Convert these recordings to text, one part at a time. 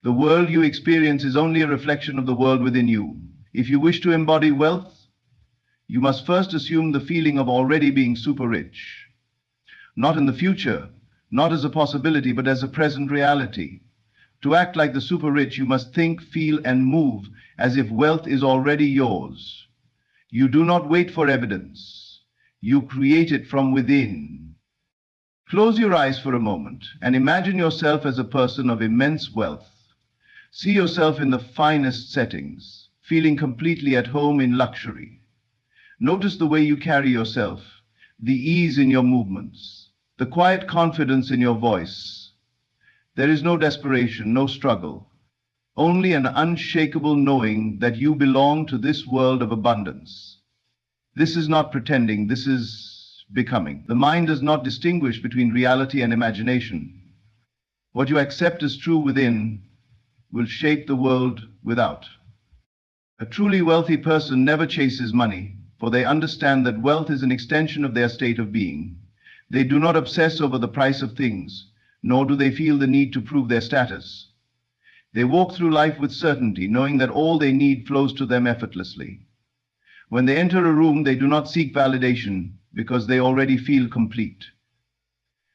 The world you experience is only a reflection of the world within you. If you wish to embody wealth, you must first assume the feeling of already being super rich. Not in the future, not as a possibility, but as a present reality. To act like the super rich, you must think, feel, and move as if wealth is already yours. You do not wait for evidence. You create it from within. Close your eyes for a moment and imagine yourself as a person of immense wealth. See yourself in the finest settings, feeling completely at home in luxury. Notice the way you carry yourself, the ease in your movements, the quiet confidence in your voice. There is no desperation, no struggle, only an unshakable knowing that you belong to this world of abundance. This is not pretending, this is becoming. The mind does not distinguish between reality and imagination. What you accept as true within will shape the world without. A truly wealthy person never chases money, for they understand that wealth is an extension of their state of being. They do not obsess over the price of things, nor do they feel the need to prove their status. They walk through life with certainty, knowing that all they need flows to them effortlessly. When they enter a room, they do not seek validation because they already feel complete.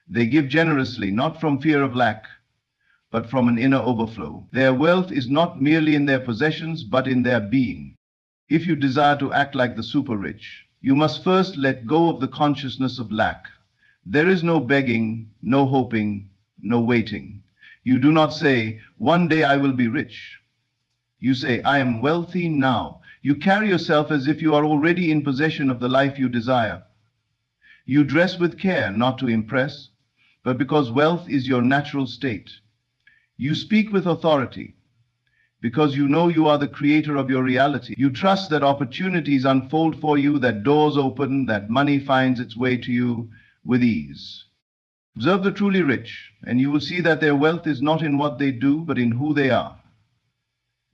They give generously, not from fear of lack, but from an inner overflow. Their wealth is not merely in their possessions, but in their being. If you desire to act like the super rich, you must first let go of the consciousness of lack. There is no begging, no hoping, no waiting. You do not say, "One day I will be rich." You say, "I am wealthy now." You carry yourself as if you are already in possession of the life you desire. You dress with care, not to impress, but because wealth is your natural state. You speak with authority, because you know you are the creator of your reality. You trust that opportunities unfold for you, that doors open, that money finds its way to you with ease. Observe the truly rich, and you will see that their wealth is not in what they do, but in who they are.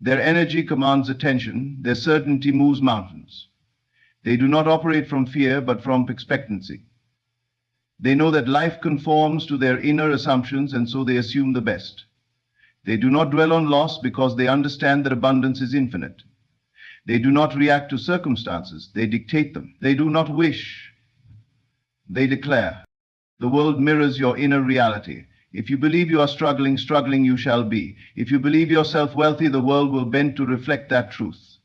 Their energy commands attention, their certainty moves mountains. They do not operate from fear, but from expectancy. They know that life conforms to their inner assumptions, and so they assume the best. They do not dwell on loss because they understand that abundance is infinite. They do not react to circumstances, they dictate them. They do not wish, they declare. The world mirrors your inner reality. If you believe you are struggling, struggling you shall be. If you believe yourself wealthy, the world will bend to reflect that truth.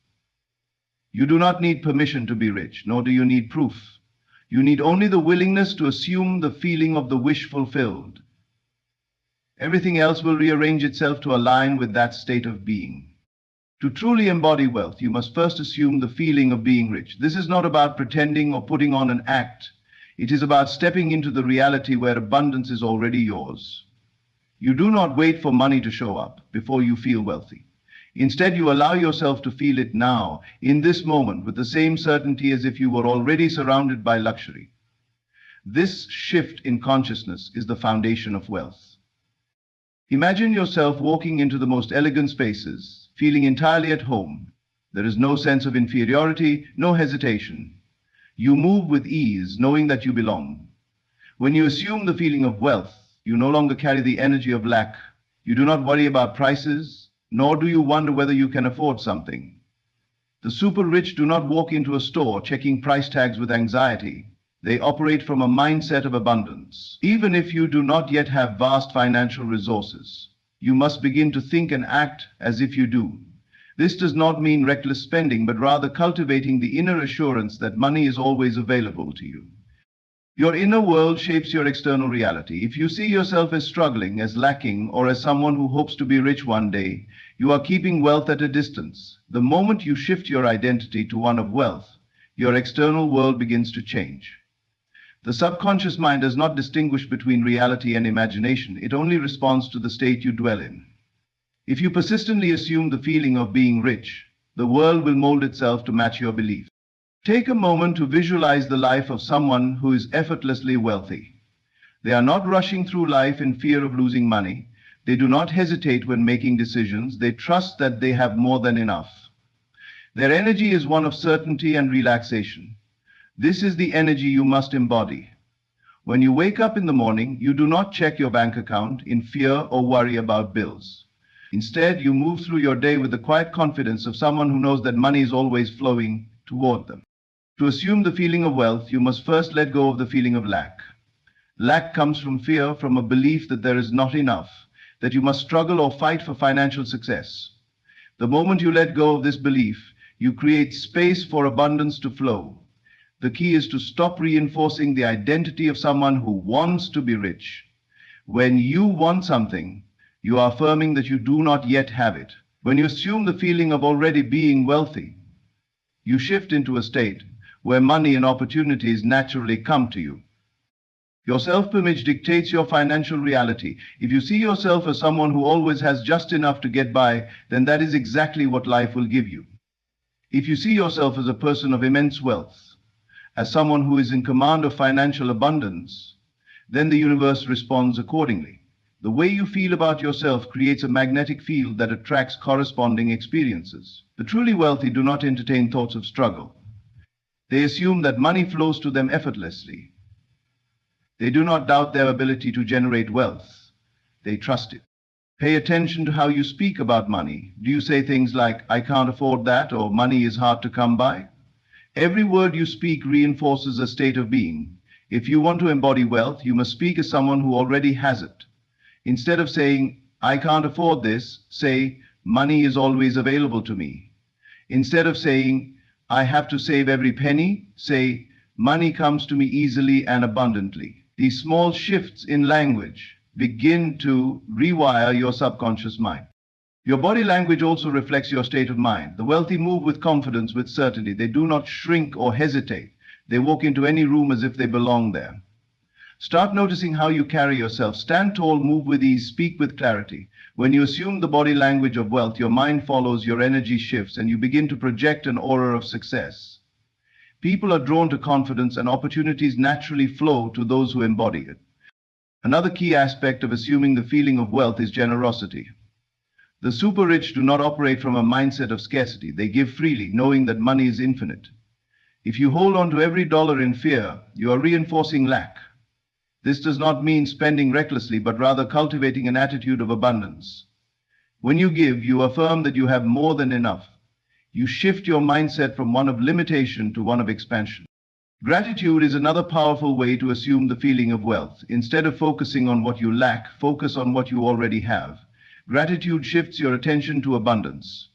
You do not need permission to be rich, nor do you need proof. You need only the willingness to assume the feeling of the wish fulfilled. Everything else will rearrange itself to align with that state of being. To truly embody wealth, you must first assume the feeling of being rich. This is not about pretending or putting on an act. It is about stepping into the reality where abundance is already yours. You do not wait for money to show up before you feel wealthy. Instead, you allow yourself to feel it now, in this moment, with the same certainty as if you were already surrounded by luxury. This shift in consciousness is the foundation of wealth. Imagine yourself walking into the most elegant spaces, feeling entirely at home. There is no sense of inferiority, no hesitation. You move with ease, knowing that you belong. When you assume the feeling of wealth, you no longer carry the energy of lack. You do not worry about prices, nor do you wonder whether you can afford something. The super rich do not walk into a store checking price tags with anxiety. They operate from a mindset of abundance. Even if you do not yet have vast financial resources, you must begin to think and act as if you do. This does not mean reckless spending, but rather cultivating the inner assurance that money is always available to you. Your inner world shapes your external reality. If you see yourself as struggling, as lacking, or as someone who hopes to be rich one day, you are keeping wealth at a distance. The moment you shift your identity to one of wealth, your external world begins to change. The subconscious mind does not distinguish between reality and imagination. It only responds to the state you dwell in. If you persistently assume the feeling of being rich, the world will mold itself to match your belief. Take a moment to visualize the life of someone who is effortlessly wealthy. They are not rushing through life in fear of losing money. They do not hesitate when making decisions. They trust that they have more than enough. Their energy is one of certainty and relaxation. This is the energy you must embody. When you wake up in the morning, you do not check your bank account in fear or worry about bills. Instead, you move through your day with the quiet confidence of someone who knows that money is always flowing toward them. To assume the feeling of wealth, you must first let go of the feeling of lack. Lack comes from fear, from a belief that there is not enough, that you must struggle or fight for financial success. The moment you let go of this belief, you create space for abundance to flow. The key is to stop reinforcing the identity of someone who wants to be rich. When you want something, you are affirming that you do not yet have it. When you assume the feeling of already being wealthy, you shift into a state where money and opportunities naturally come to you. Your self-image dictates your financial reality. If you see yourself as someone who always has just enough to get by, then that is exactly what life will give you. If you see yourself as a person of immense wealth, as someone who is in command of financial abundance, then the universe responds accordingly. The way you feel about yourself creates a magnetic field that attracts corresponding experiences. The truly wealthy do not entertain thoughts of struggle. They assume that money flows to them effortlessly. They do not doubt their ability to generate wealth. They trust it. Pay attention to how you speak about money. Do you say things like, "I can't afford that," or "money is hard to come by"? Every word you speak reinforces a state of being. If you want to embody wealth, you must speak as someone who already has it. Instead of saying, "I can't afford this," say, "Money is always available to me." Instead of saying, "I have to save every penny," say, "Money comes to me easily and abundantly." These small shifts in language begin to rewire your subconscious mind. Your body language also reflects your state of mind. The wealthy move with confidence, with certainty. They do not shrink or hesitate. They walk into any room as if they belong there. Start noticing how you carry yourself. Stand tall, move with ease, speak with clarity. When you assume the body language of wealth, your mind follows, your energy shifts, and you begin to project an aura of success. People are drawn to confidence, and opportunities naturally flow to those who embody it. Another key aspect of assuming the feeling of wealth is generosity. The super rich do not operate from a mindset of scarcity. They give freely, knowing that money is infinite. If you hold on to every dollar in fear, you are reinforcing lack. This does not mean spending recklessly, but rather cultivating an attitude of abundance. When you give, you affirm that you have more than enough. You shift your mindset from one of limitation to one of expansion. Gratitude is another powerful way to assume the feeling of wealth. Instead of focusing on what you lack, focus on what you already have. Gratitude shifts your attention to abundance.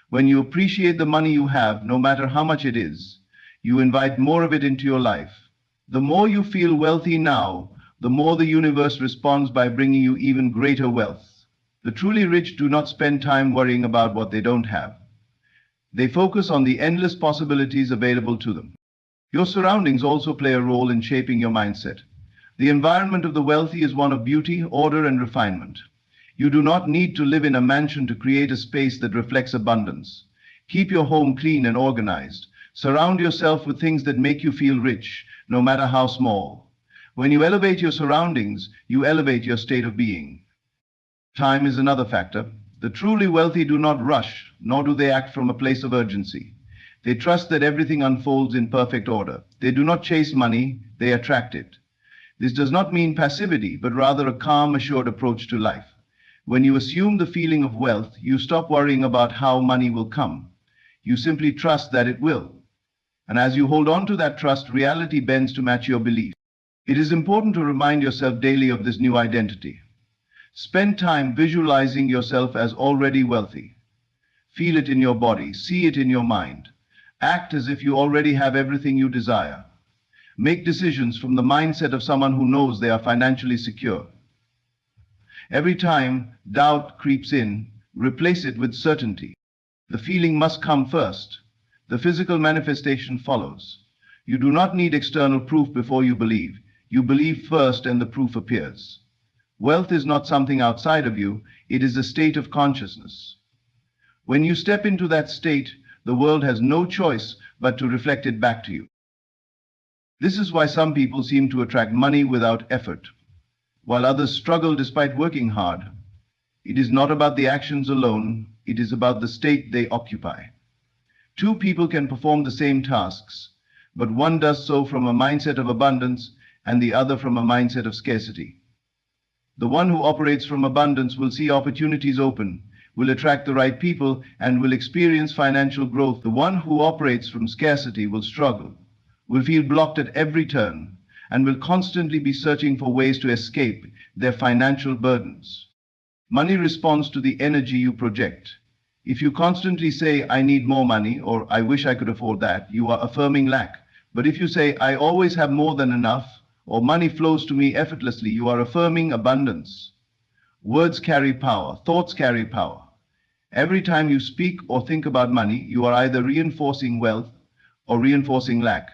When you appreciate the money you have, no matter how much it is, you invite more of it into your life. The more you feel wealthy now, the more the universe responds by bringing you even greater wealth. The truly rich do not spend time worrying about what they don't have. They focus on the endless possibilities available to them. Your surroundings also play a role in shaping your mindset. The environment of the wealthy is one of beauty, order, and refinement. You do not need to live in a mansion to create a space that reflects abundance. Keep your home clean and organized. Surround yourself with things that make you feel rich, no matter how small. When you elevate your surroundings, you elevate your state of being. Time is another factor. The truly wealthy do not rush, nor do they act from a place of urgency. They trust that everything unfolds in perfect order. They do not chase money, they attract it. This does not mean passivity, but rather a calm, assured approach to life. When you assume the feeling of wealth, you stop worrying about how money will come. You simply trust that it will. And as you hold on to that trust, reality bends to match your belief. It is important to remind yourself daily of this new identity. Spend time visualizing yourself as already wealthy. Feel it in your body, see it in your mind. Act as if you already have everything you desire. Make decisions from the mindset of someone who knows they are financially secure. Every time doubt creeps in, replace it with certainty. The feeling must come first. The physical manifestation follows. You do not need external proof before you believe. You believe first and the proof appears. Wealth is not something outside of you, it is a state of consciousness. When you step into that state, the world has no choice but to reflect it back to you. This is why some people seem to attract money without effort, while others struggle despite working hard. It is not about the actions alone, it is about the state they occupy. Two people can perform the same tasks, but one does so from a mindset of abundance and the other from a mindset of scarcity. The one who operates from abundance will see opportunities open, will attract the right people, and will experience financial growth. The one who operates from scarcity will struggle, will feel blocked at every turn, and will constantly be searching for ways to escape their financial burdens. Money responds to the energy you project. If you constantly say, I need more money, or I wish I could afford that, you are affirming lack. But if you say, I always have more than enough, or money flows to me effortlessly, you are affirming abundance. Words carry power, thoughts carry power. Every time you speak or think about money, you are either reinforcing wealth or reinforcing lack.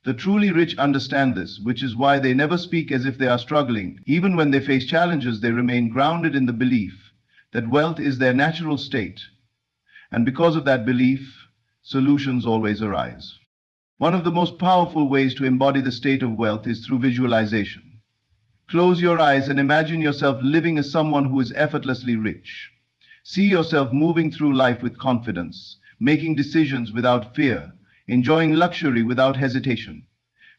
The truly rich understand this, which is why they never speak as if they are struggling. Even when they face challenges, they remain grounded in the belief that wealth is their natural state. And because of that belief, solutions always arise. One of the most powerful ways to embody the state of wealth is through visualization. Close your eyes and imagine yourself living as someone who is effortlessly rich. See yourself moving through life with confidence, making decisions without fear, enjoying luxury without hesitation.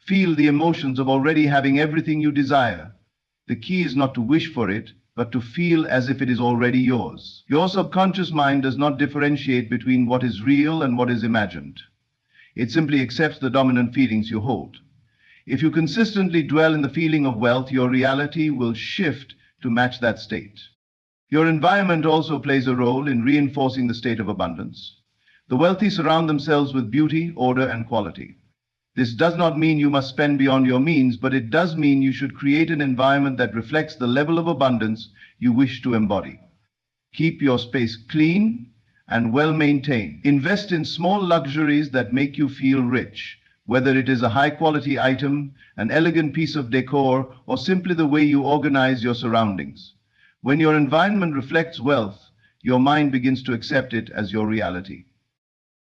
Feel the emotions of already having everything you desire. The key is not to wish for it, but to feel as if it is already yours. Your subconscious mind does not differentiate between what is real and what is imagined. It simply accepts the dominant feelings you hold. If you consistently dwell in the feeling of wealth, your reality will shift to match that state. Your environment also plays a role in reinforcing the state of abundance. The wealthy surround themselves with beauty, order, and quality. This does not mean you must spend beyond your means, but it does mean you should create an environment that reflects the level of abundance you wish to embody. Keep your space clean and well maintained. Invest in small luxuries that make you feel rich, whether it is a high-quality item, an elegant piece of decor, or simply the way you organize your surroundings. When your environment reflects wealth, your mind begins to accept it as your reality.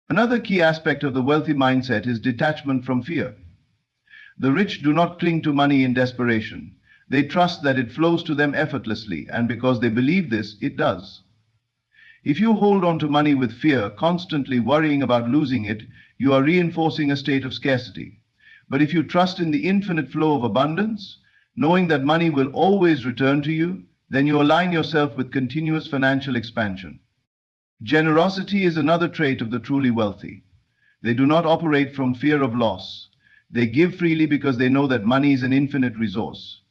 Another key aspect of the wealthy mindset is detachment from fear. The rich do not cling to money in desperation. They trust that it flows to them effortlessly, and because they believe this, it does. If you hold on to money with fear, constantly worrying about losing it, you are reinforcing a state of scarcity. But if you trust in the infinite flow of abundance, knowing that money will always return to you, then you align yourself with continuous financial expansion. Generosity is another trait of the truly wealthy. They do not operate from fear of loss. They give freely because they know that money is an infinite resource.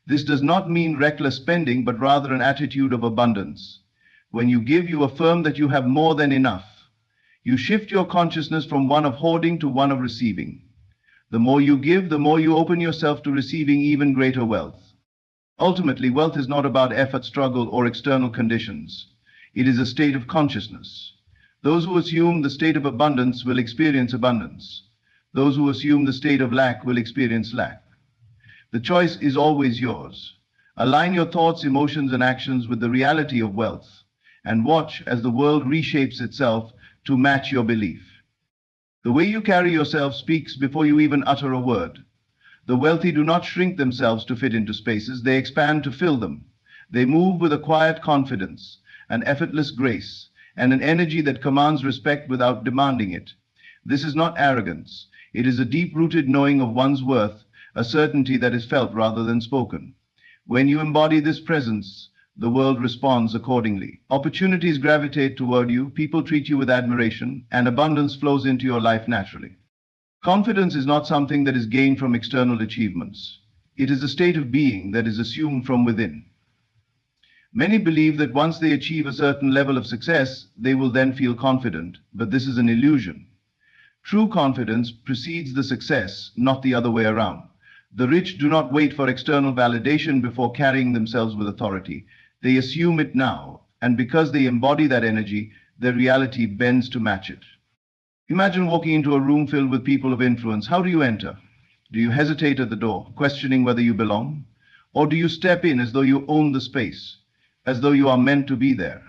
This does not mean reckless spending, but rather an attitude of abundance. When you give, you affirm that you have more than enough. You shift your consciousness from one of hoarding to one of receiving. The more you give, the more you open yourself to receiving even greater wealth. Ultimately, wealth is not about effort, struggle, or external conditions. It is a state of consciousness. Those who assume the state of abundance will experience abundance. Those who assume the state of lack will experience lack. The choice is always yours. Align your thoughts, emotions, and actions with the reality of wealth, and watch as the world reshapes itself to match your belief. The way you carry yourself speaks before you even utter a word. The wealthy do not shrink themselves to fit into spaces, they expand to fill them. They move with a quiet confidence, an effortless grace, and an energy that commands respect without demanding it. This is not arrogance. It is a deep-rooted knowing of one's worth, a certainty that is felt rather than spoken. When you embody this presence, the world responds accordingly. Opportunities gravitate toward you, people treat you with admiration, and abundance flows into your life naturally. Confidence is not something that is gained from external achievements. It is a state of being that is assumed from within. Many believe that once they achieve a certain level of success, they will then feel confident, but this is an illusion. True confidence precedes the success, not the other way around. The rich do not wait for external validation before carrying themselves with authority. They assume it now, and because they embody that energy, their reality bends to match it. Imagine walking into a room filled with people of influence. How do you enter? Do you hesitate at the door, questioning whether you belong? Or do you step in as though you own the space, as though you are meant to be there?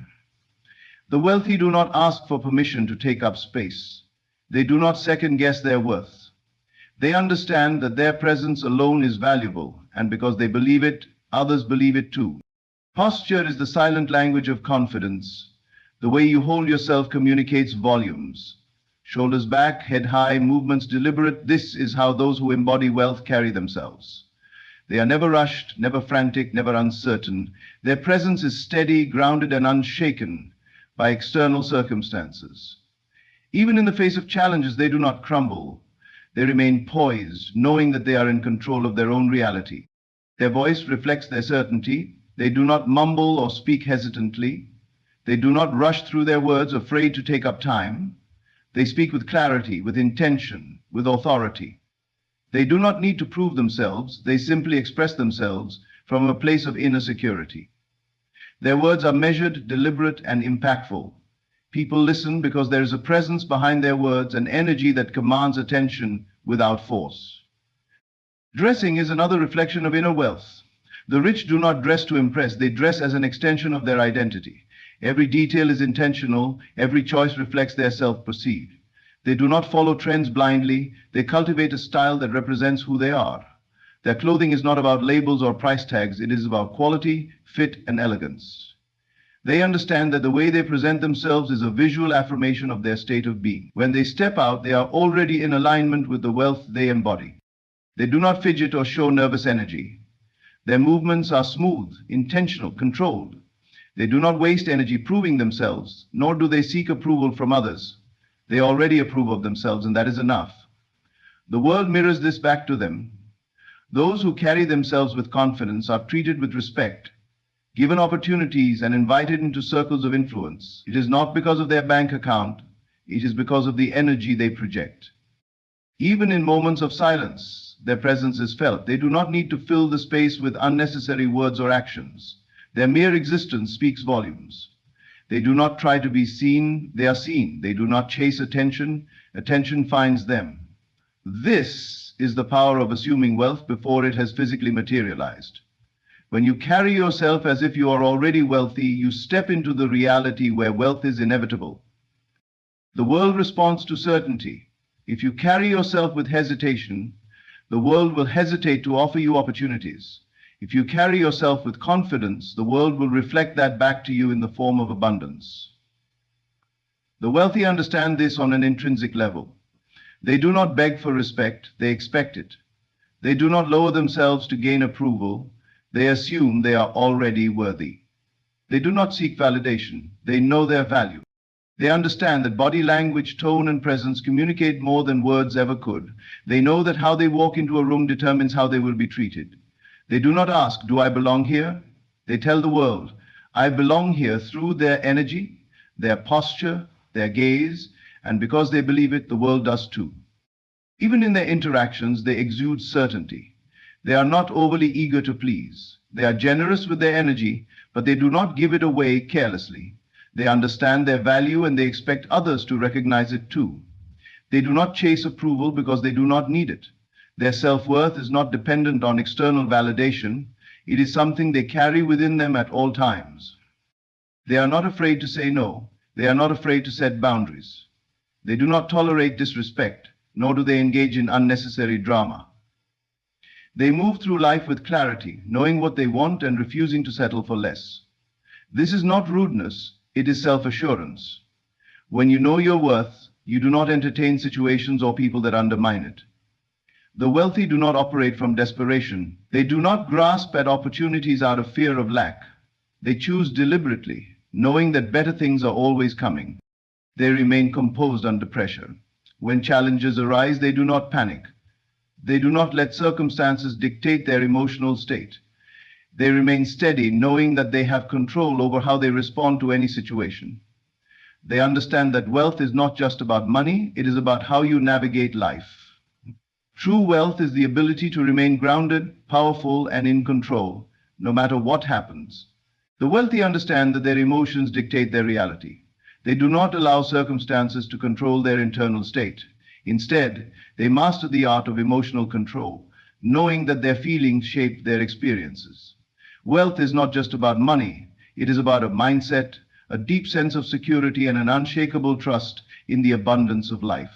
The wealthy do not ask for permission to take up space. They do not second-guess their worth. They understand that their presence alone is valuable, and because they believe it, others believe it too. Posture is the silent language of confidence. The way you hold yourself communicates volumes. Shoulders back, head high, movements deliberate. This is how those who embody wealth carry themselves. They are never rushed, never frantic, never uncertain. Their presence is steady, grounded, and unshaken by external circumstances. Even in the face of challenges, they do not crumble. They remain poised, knowing that they are in control of their own reality. Their voice reflects their certainty. They do not mumble or speak hesitantly. They do not rush through their words, afraid to take up time. They speak with clarity, with intention, with authority. They do not need to prove themselves. They simply express themselves from a place of inner security. Their words are measured, deliberate, and impactful. People listen because there is a presence behind their words, an energy that commands attention without force. Dressing is another reflection of inner wealth. The rich do not dress to impress, they dress as an extension of their identity. Every detail is intentional, every choice reflects their self-perceived. They do not follow trends blindly, they cultivate a style that represents who they are. Their clothing is not about labels or price tags, it is about quality, fit, and elegance. They understand that the way they present themselves is a visual affirmation of their state of being. When they step out, they are already in alignment with the wealth they embody. They do not fidget or show nervous energy. Their movements are smooth, intentional, controlled. They do not waste energy proving themselves, nor do they seek approval from others. They already approve of themselves, and that is enough. The world mirrors this back to them. Those who carry themselves with confidence are treated with respect, given opportunities, and invited into circles of influence. It is not because of their bank account, it is because of the energy they project. Even in moments of silence, their presence is felt. They do not need to fill the space with unnecessary words or actions. Their mere existence speaks volumes. They do not try to be seen, they are seen. They do not chase attention, attention finds them. This is the power of assuming wealth before it has physically materialized. When you carry yourself as if you are already wealthy, you step into the reality where wealth is inevitable. The world responds to certainty. If you carry yourself with hesitation, the world will hesitate to offer you opportunities. If you carry yourself with confidence, the world will reflect that back to you in the form of abundance. The wealthy understand this on an intrinsic level. They do not beg for respect, they expect it. They do not lower themselves to gain approval, they assume they are already worthy. They do not seek validation, they know their value. They understand that body language, tone, and presence communicate more than words ever could. They know that how they walk into a room determines how they will be treated. They do not ask, do I belong here? They tell the world, I belong here through their energy, their posture, their gaze, and because they believe it, the world does too. Even in their interactions, they exude certainty. They are not overly eager to please. They are generous with their energy, but they do not give it away carelessly. They understand their value and they expect others to recognize it too. They do not chase approval because they do not need it. Their self-worth is not dependent on external validation. It is something they carry within them at all times. They are not afraid to say no. They are not afraid to set boundaries. They do not tolerate disrespect, nor do they engage in unnecessary drama. They move through life with clarity, knowing what they want and refusing to settle for less. This is not rudeness, it is self-assurance. When you know your worth, you do not entertain situations or people that undermine it. The wealthy do not operate from desperation. They do not grasp at opportunities out of fear of lack. They choose deliberately, knowing that better things are always coming. They remain composed under pressure. When challenges arise, they do not panic. They do not let circumstances dictate their emotional state. They remain steady, knowing that they have control over how they respond to any situation. They understand that wealth is not just about money, it is about how you navigate life. True wealth is the ability to remain grounded, powerful, and in control, no matter what happens. The wealthy understand that their emotions dictate their reality. They do not allow circumstances to control their internal state. Instead, they master the art of emotional control, knowing that their feelings shape their experiences. Wealth is not just about money, it is about a mindset, a deep sense of security, and an unshakable trust in the abundance of life.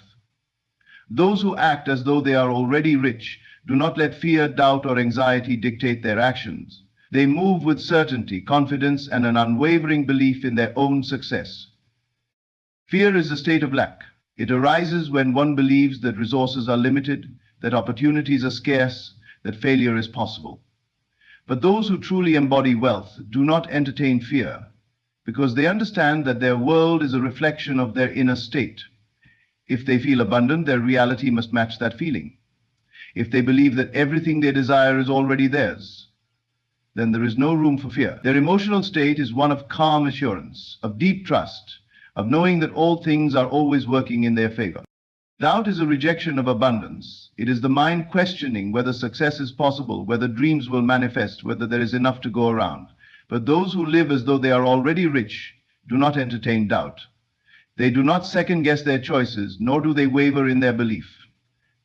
Those who act as though they are already rich do not let fear, doubt, or anxiety dictate their actions. They move with certainty, confidence, and an unwavering belief in their own success. Fear is a state of lack. It arises when one believes that resources are limited, that opportunities are scarce, that failure is possible. But those who truly embody wealth do not entertain fear, because they understand that their world is a reflection of their inner state. If they feel abundant, their reality must match that feeling. If they believe that everything they desire is already theirs, then there is no room for fear. Their emotional state is one of calm assurance, of deep trust, of knowing that all things are always working in their favor. Doubt is a rejection of abundance. It is the mind questioning whether success is possible, whether dreams will manifest, whether there is enough to go around. But those who live as though they are already rich do not entertain doubt. They do not second-guess their choices, nor do they waver in their belief.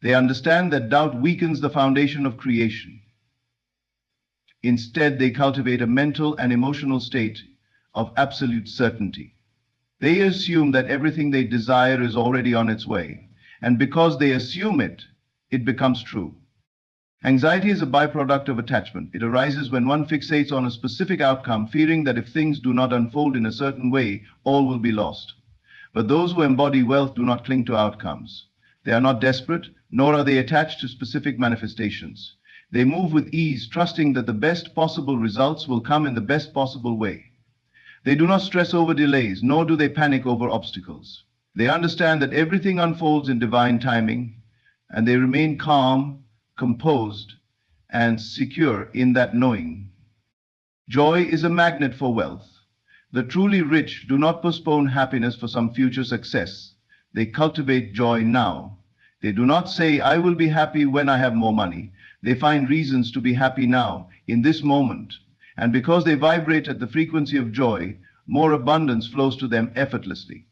They understand that doubt weakens the foundation of creation. Instead, they cultivate a mental and emotional state of absolute certainty. They assume that everything they desire is already on its way, and because they assume it, it becomes true. Anxiety is a byproduct of attachment. It arises when one fixates on a specific outcome, fearing that if things do not unfold in a certain way, all will be lost. But those who embody wealth do not cling to outcomes. They are not desperate, nor are they attached to specific manifestations. They move with ease, trusting that the best possible results will come in the best possible way. They do not stress over delays, nor do they panic over obstacles. They understand that everything unfolds in divine timing, and they remain calm, composed, and secure in that knowing. Joy is a magnet for wealth. The truly rich do not postpone happiness for some future success. They cultivate joy now. They do not say, "I will be happy when I have more money." They find reasons to be happy now, in this moment. And because they vibrate at the frequency of joy, more abundance flows to them effortlessly.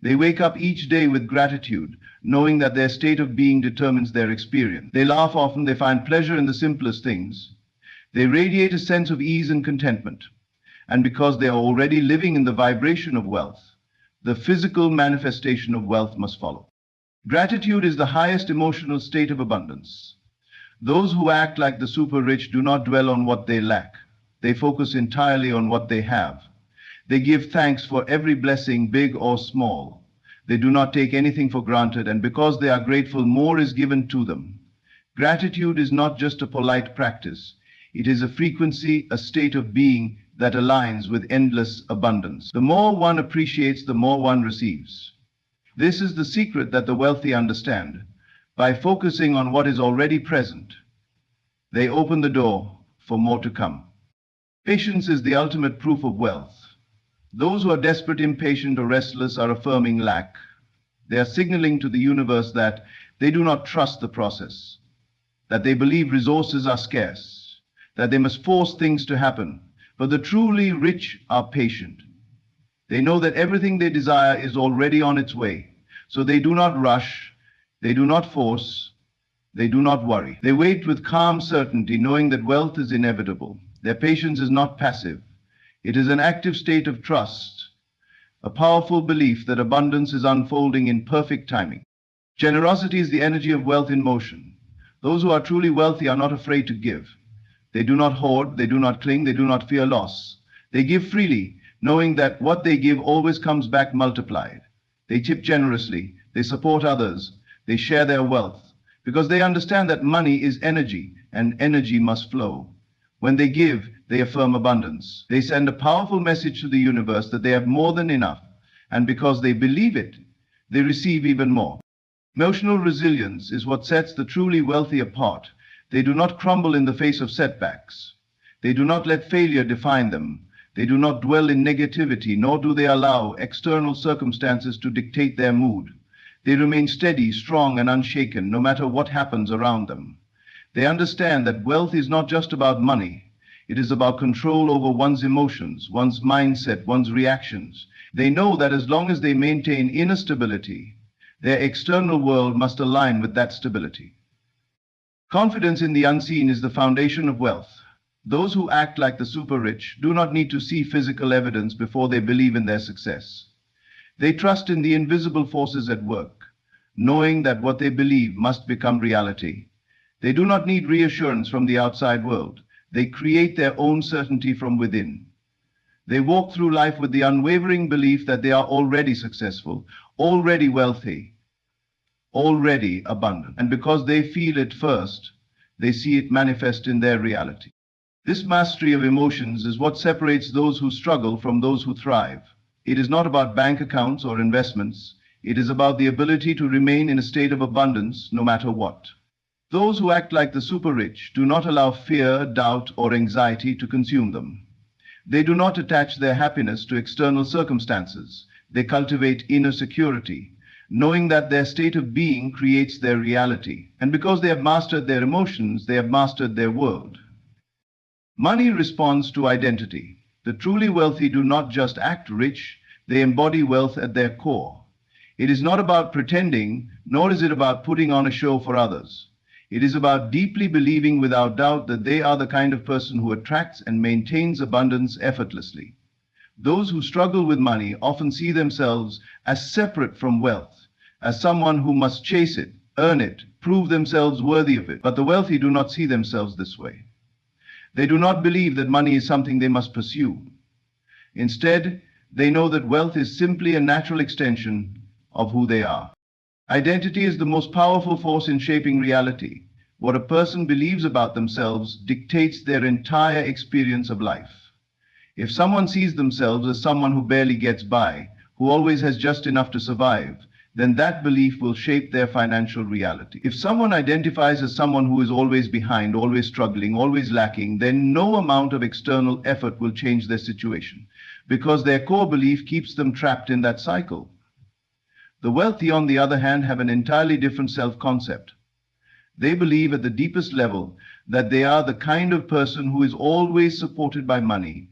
They wake up each day with gratitude, knowing that their state of being determines their experience. They laugh often, they find pleasure in the simplest things. They radiate a sense of ease and contentment. And because they are already living in the vibration of wealth, the physical manifestation of wealth must follow. Gratitude is the highest emotional state of abundance. Those who act like the super rich do not dwell on what they lack. They focus entirely on what they have. They give thanks for every blessing, big or small. They do not take anything for granted, and because they are grateful, more is given to them. Gratitude is not just a polite practice. It is a frequency, a state of being that aligns with endless abundance. The more one appreciates, the more one receives. This is the secret that the wealthy understand. By focusing on what is already present, they open the door for more to come. Patience is the ultimate proof of wealth. Those who are desperate, impatient, or restless are affirming lack. They are signaling to the universe that they do not trust the process, that they believe resources are scarce, that they must force things to happen. But the truly rich are patient. They know that everything they desire is already on its way, so they do not rush, they do not force, they do not worry. They wait with calm certainty, knowing that wealth is inevitable. Their patience is not passive. It is an active state of trust, a powerful belief that abundance is unfolding in perfect timing. Generosity is the energy of wealth in motion. Those who are truly wealthy are not afraid to give. They do not hoard, they do not cling, they do not fear loss. They give freely, knowing that what they give always comes back multiplied. They tip generously, they support others, they share their wealth, because they understand that money is energy, and energy must flow. When they give, they affirm abundance. They send a powerful message to the universe that they have more than enough, and because they believe it, they receive even more. Emotional resilience is what sets the truly wealthy apart. They do not crumble in the face of setbacks. They do not let failure define them. They do not dwell in negativity, nor do they allow external circumstances to dictate their mood. They remain steady, strong, and unshaken, no matter what happens around them. They understand that wealth is not just about money. It is about control over one's emotions, one's mindset, one's reactions. They know that as long as they maintain inner stability, their external world must align with that stability. Confidence in the unseen is the foundation of wealth. Those who act like the super rich do not need to see physical evidence before they believe in their success. They trust in the invisible forces at work, knowing that what they believe must become reality. They do not need reassurance from the outside world. They create their own certainty from within. They walk through life with the unwavering belief that they are already successful, already wealthy, already abundant. And because they feel it first, they see it manifest in their reality. This mastery of emotions is what separates those who struggle from those who thrive. It is not about bank accounts or investments. It is about the ability to remain in a state of abundance no matter what. Those who act like the super rich do not allow fear, doubt, or anxiety to consume them. They do not attach their happiness to external circumstances. They cultivate inner security, knowing that their state of being creates their reality. And because they have mastered their emotions, they have mastered their world. Money responds to identity. The truly wealthy do not just act rich, they embody wealth at their core. It is not about pretending, nor is it about putting on a show for others. It is about deeply believing without doubt that they are the kind of person who attracts and maintains abundance effortlessly. Those who struggle with money often see themselves as separate from wealth, as someone who must chase it, earn it, prove themselves worthy of it. But the wealthy do not see themselves this way. They do not believe that money is something they must pursue. Instead, they know that wealth is simply a natural extension of who they are. Identity is the most powerful force in shaping reality. What a person believes about themselves dictates their entire experience of life. If someone sees themselves as someone who barely gets by, who always has just enough to survive, then that belief will shape their financial reality. If someone identifies as someone who is always behind, always struggling, always lacking, then no amount of external effort will change their situation, because their core belief keeps them trapped in that cycle. The wealthy, on the other hand, have an entirely different self-concept. They believe at the deepest level that they are the kind of person who is always supported by money,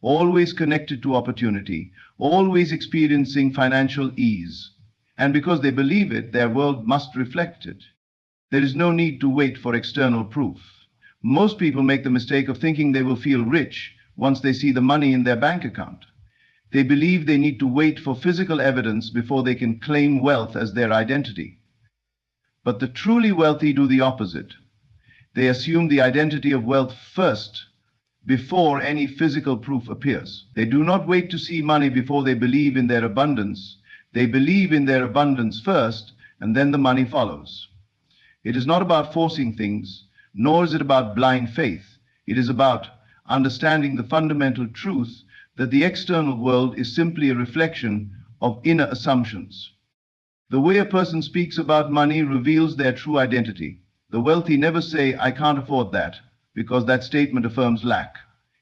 always connected to opportunity, always experiencing financial ease. And because they believe it, their world must reflect it. There is no need to wait for external proof. Most people make the mistake of thinking they will feel rich once they see the money in their bank account. They believe they need to wait for physical evidence before they can claim wealth as their identity. But the truly wealthy do the opposite. They assume the identity of wealth first, before any physical proof appears. They do not wait to see money before they believe in their abundance. They believe in their abundance first, and then the money follows. It is not about forcing things, nor is it about blind faith. It is about understanding the fundamental truth that the external world is simply a reflection of inner assumptions. The way a person speaks about money reveals their true identity. The wealthy never say, "I can't afford that," because that statement affirms lack.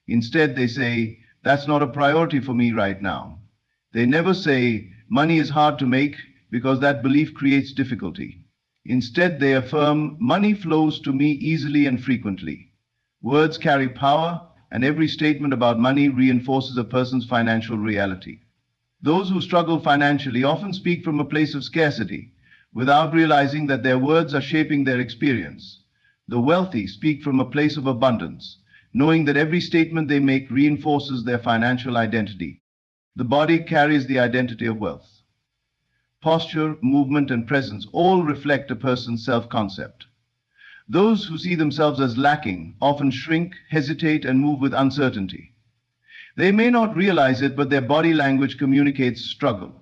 Instead, they say, "That's not a priority for me right now." They never say, "Money is hard to make," because that belief creates difficulty. Instead, they affirm, "Money flows to me easily and frequently." Words carry power, and every statement about money reinforces a person's financial reality. Those who struggle financially often speak from a place of scarcity, without realizing that their words are shaping their experience. The wealthy speak from a place of abundance, knowing that every statement they make reinforces their financial identity. The body carries the identity of wealth. Posture, movement, and presence all reflect a person's self-concept. Those who see themselves as lacking often shrink, hesitate, and move with uncertainty. They may not realize it, but their body language communicates struggle.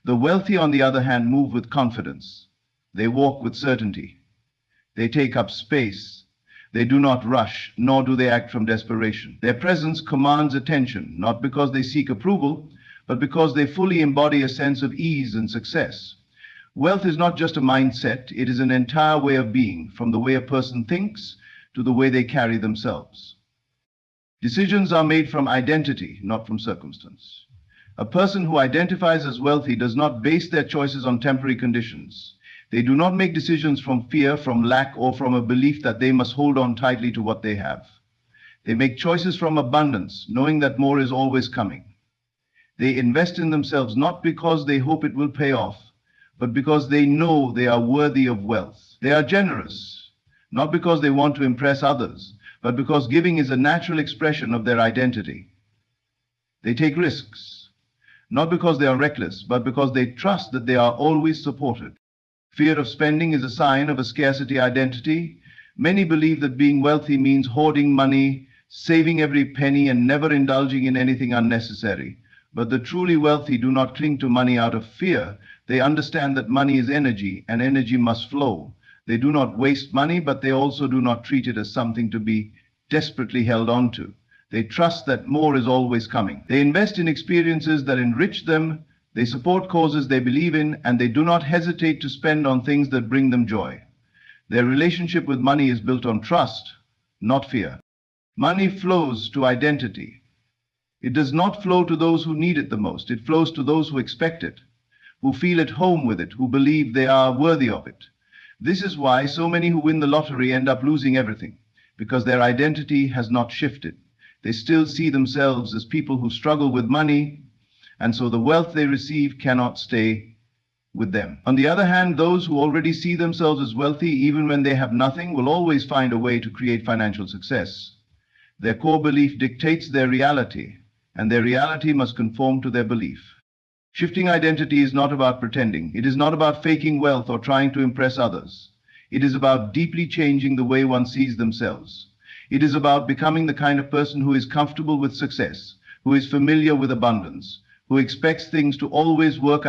The wealthy, on the other hand, move with confidence. They walk with certainty. They take up space. They do not rush, nor do they act from desperation. Their presence commands attention, not because they seek approval, but because they fully embody a sense of ease and success. Wealth is not just a mindset, it is an entire way of being, from the way a person thinks to the way they carry themselves. Decisions are made from identity, not from circumstance. A person who identifies as wealthy does not base their choices on temporary conditions. They do not make decisions from fear, from lack, or from a belief that they must hold on tightly to what they have. They make choices from abundance, knowing that more is always coming. They invest in themselves not because they hope it will pay off, but because they know they are worthy of wealth. They are generous, not because they want to impress others, but because giving is a natural expression of their identity. They take risks, not because they are reckless, but because they trust that they are always supported. Fear of spending is a sign of a scarcity identity. Many believe that being wealthy means hoarding money, saving every penny, and never indulging in anything unnecessary. But the truly wealthy do not cling to money out of fear. They understand that money is energy, and energy must flow. They do not waste money, but they also do not treat it as something to be desperately held on to. They trust that more is always coming. They invest in experiences that enrich them, they support causes they believe in, and they do not hesitate to spend on things that bring them joy. Their relationship with money is built on trust, not fear. Money flows to identity. It does not flow to those who need it the most. It flows to those who expect it, who feel at home with it, who believe they are worthy of it. This is why so many who win the lottery end up losing everything, because their identity has not shifted. They still see themselves as people who struggle with money, and so the wealth they receive cannot stay with them. On the other hand, those who already see themselves as wealthy, even when they have nothing, will always find a way to create financial success. Their core belief dictates their reality, and their reality must conform to their belief. Shifting identity is not about pretending. It is not about faking wealth or trying to impress others. It is about deeply changing the way one sees themselves. It is about becoming the kind of person who is comfortable with success, who is familiar with abundance, who expects things to always work